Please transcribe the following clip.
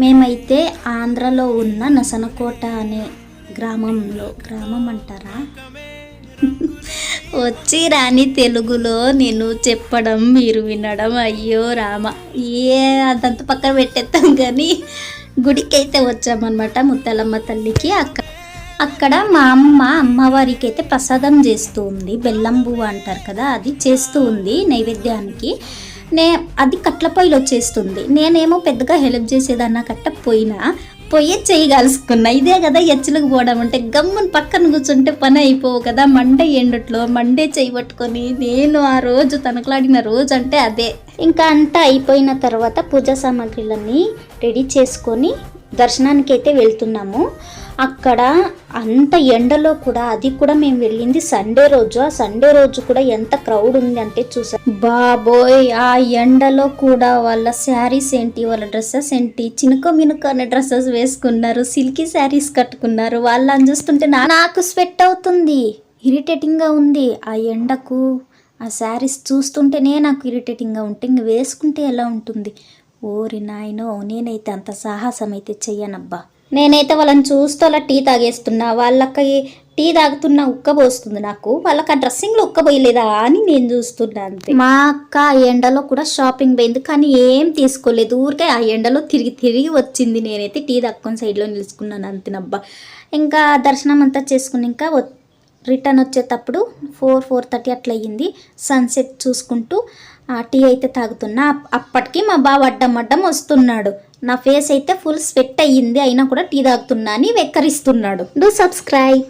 మేమైతే ఆంధ్రలో ఉన్న నసనకోట అనే గ్రామం అంటారా వచ్చి రాని తెలుగులో నేను చెప్పడం మీరు వినడం అయ్యో రామ అదంతా పక్కన పెట్టేస్తాం. కానీ గుడికి అయితే వచ్చామన్నమాట ముత్యాలమ్మ తల్లికి. అక్కడ మా అమ్మవారికి అయితే ప్రసాదం చేస్తూ ఉంది, బెల్లం బువ్వ అంటారు కదా, అది చేస్తూ ఉంది నైవేద్యానికి. అది కట్ల పొయ్యిలో చేస్తుంది. నేనేమో పెద్దగా హెల్ప్ చేసేదన్న కట్ట పొయ్యి చెయ్యి కాల్చుకున్నా. ఇదే కదా ఎచ్చులకు పోవడం అంటే, గమ్మున పక్కన కూర్చుంటే పని అయిపోవు కదా. మండే చెయ్యి పట్టుకొని నేను ఆ రోజు తనకలాడిన రోజు అంటే అదే. ఇంకా అంతా అయిపోయిన తర్వాత పూజా సామాగ్రిలన్నీ రెడీ చేసుకొని దర్శనానికి అయితే వెళ్తున్నాము. అక్కడ అంత ఎండలో కూడా, అది కూడా మేము వెళ్ళింది సండే రోజు. ఆ సండే రోజు కూడా ఎంత క్రౌడ్ ఉంది అంటే చూసా బాబోయ్. ఆ ఎండలో కూడా వాళ్ళ శారీస్ ఏంటి, వాళ్ళ డ్రెస్సెస్ ఏంటి, చినుక మినుక అనే డ్రెస్సెస్ వేసుకున్నారు, సిల్కీ శారీస్ కట్టుకున్నారు. వాళ్ళని చూస్తుంటే నాకు స్వెట్ అవుతుంది, ఇరిటేటింగ్గా ఉంది. ఆ ఎండకు ఆ శారీస్ చూస్తుంటేనే నాకు ఇరిటేటింగ్గా ఉంటే ఇంక వేసుకుంటే ఎలా ఉంటుంది. ఓరి నాయనో, నేనైతే అంత సాహసం అయితే చెయ్యనబ్బా. నేనైతే వాళ్ళని చూస్తూ అలా టీ తాగేస్తున్నా. వాళ్ళకి టీ తాగుతున్న ఉక్కబోస్తుంది నాకు. వాళ్ళకి ఆ డ్రెస్సింగ్లో ఉక్కబోయలేదా అని నేను చూస్తున్నా అంతే. మా అక్క ఆ ఎండలో కూడా షాపింగ్ పోయింది, కానీ ఏం తీసుకోలేదు. ఊరికే ఆ ఎండలో తిరిగి వచ్చింది. నేనైతే టీ తాక్కుని సైడ్లో నిలుచుకున్నాను అంతేనబ్బా. ఇంకా దర్శనం అంతా చేసుకుని ఇంకా రిటర్న్ వచ్చేటప్పుడు 4:30 అట్లా అయ్యింది. సన్సెట్ చూసుకుంటూ టీ అయితే తాగుతున్నా. అప్పటికి మా బావ అడ్డం వస్తున్నాడు. నా ఫేస్ అయితే ఫుల్ స్వెట్ అయ్యింది, అయినా కూడా టీ తాగుతున్నా అని వెక్కరిస్తున్నాడు. Do subscribe.